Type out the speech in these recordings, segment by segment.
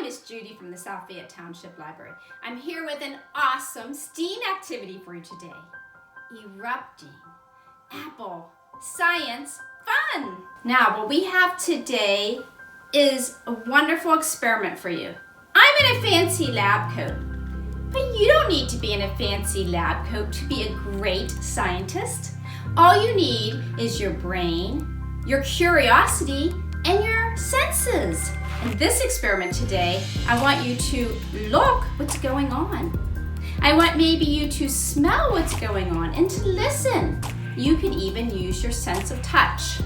I'm Miss Judy from the South Fayette Township Library. I'm here with an awesome STEAM activity for you today. Erupting. Apple. Science. Fun. Now, what we have today is a wonderful experiment for you. I'm in a fancy lab coat, but you don't need to be in a fancy lab coat to be a great scientist. All you need is your brain, your curiosity, and your senses. In this experiment today, I want you to look what's going on. I want maybe you to smell what's going on and to listen. You can even use your sense of touch.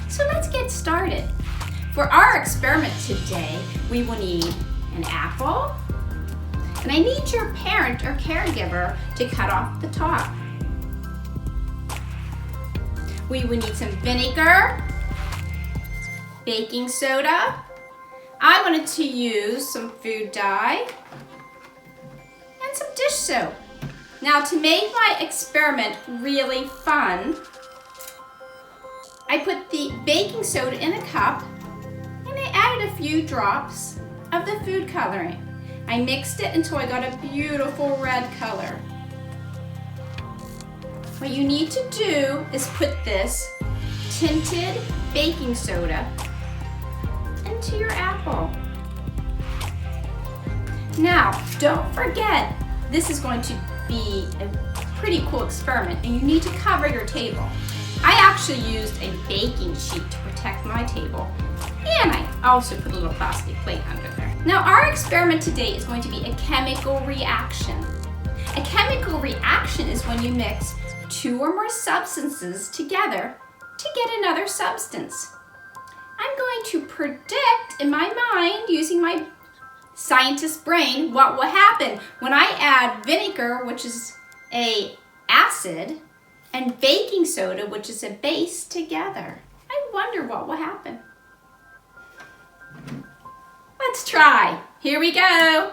So let's get started. For our experiment today, we will need an apple, and I need your parent or caregiver to cut off the top. We will need some vinegar, baking soda. I wanted to use some food dye and some dish soap. Now, to make my experiment really fun, I put the baking soda in a cup and I added a few drops of the food coloring. I mixed it until I got a beautiful red color. What you need to do is put this tinted baking soda into your apple. Now, don't forget, this is going to be a pretty cool experiment and you need to cover your table. I actually used a baking sheet to protect my table, and I also put a little plastic plate under there. Now, our experiment today is going to be a chemical reaction. A chemical reaction is when you mix two or more substances together to get another substance. I'm going to predict in my mind, using my scientist brain, what will happen when I add vinegar, which is an acid, and baking soda, which is a base, together. I wonder what will happen. Let's try. Here we go.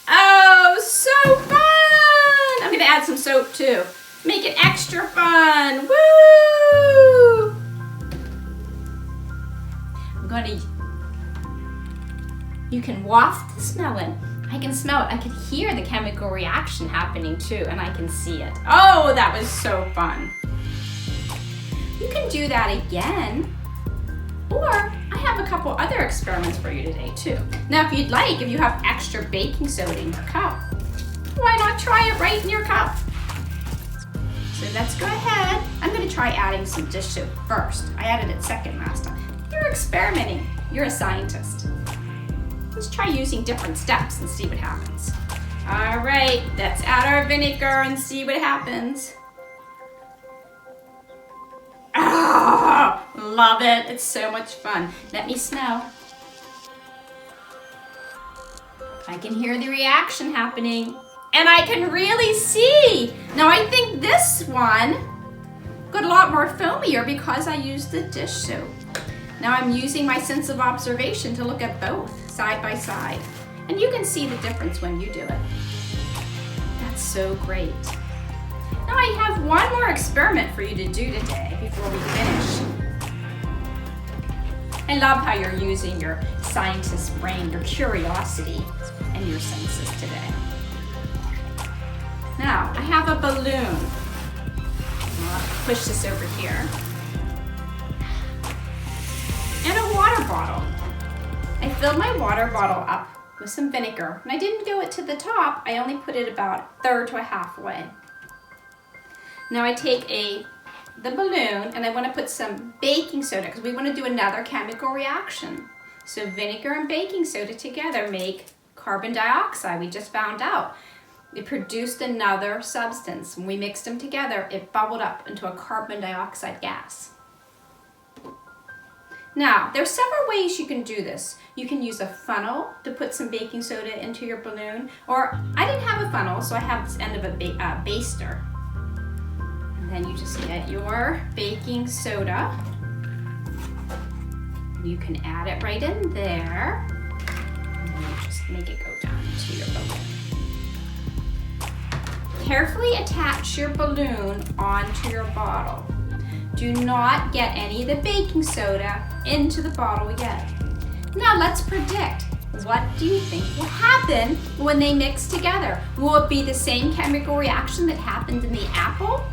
Oh, so fun! I'm gonna add some soap too. Make it extra fun. Woo! You can waft the smell in. I can smell it. I can hear the chemical reaction happening too, and I can see it. Oh, that was so fun. You can do that again, or I have a couple other experiments for you today too. Now, if you'd like, if you have extra baking soda in your cup, why not try it right in your cup? So let's go ahead. I'm gonna try adding some dish soap first. I added it second last time. You're experimenting. You're a scientist. Let's try using different steps and see what happens. All right, let's add our vinegar and see what happens. Ah, love it. It's so much fun. Let me smell. I can hear the reaction happening, and I can really see. Now, I think this one got a lot more foamier because I used the dish soap. Now I'm using my sense of observation to look at both side by side. And you can see the difference when you do it. That's so great. Now I have one more experiment for you to do today before we finish. I love how you're using your scientist brain, your curiosity, and your senses today. Now, I have a balloon. I'll push this over here. And a water bottle. I filled my water bottle up with some vinegar, and I didn't go it to the top. I only put it about a third to a halfway. Now I take the balloon, and I want to put some baking soda because we want to do another chemical reaction. So vinegar and baking soda together make carbon dioxide. We just found out. It produced another substance. When we mixed them together, it bubbled up into a carbon dioxide gas. Now, there's several ways you can do this. You can use a funnel to put some baking soda into your balloon, or I didn't have a funnel, so I have this end of a baster. And then you just get your baking soda. You can add it right in there, and then you just make it go down into your balloon. Carefully attach your balloon onto your bottle. Do not get any of the baking soda into the bottle yet. Now let's predict. What do you think will happen when they mix together? Will it be the same chemical reaction that happened in the apple?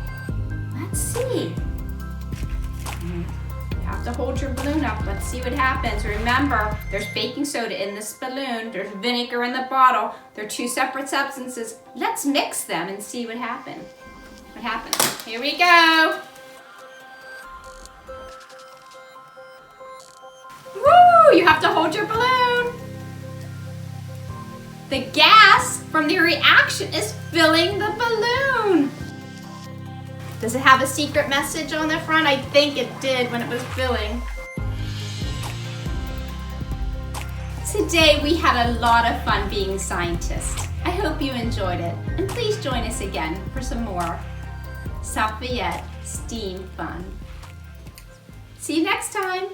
Let's see. You have to hold your balloon up. Let's see what happens. Remember, there's baking soda in this balloon. There's vinegar in the bottle. They're two separate substances. Let's mix them and see what happens. What happens? Here we go. Woo! You have to hold your balloon. The gas from the reaction is filling the balloon. Does it have a secret message on the front? I think it did when it was filling. Today we had a lot of fun being scientists. I hope you enjoyed it. And please join us again for some more Lafayette STEAM fun. See you next time.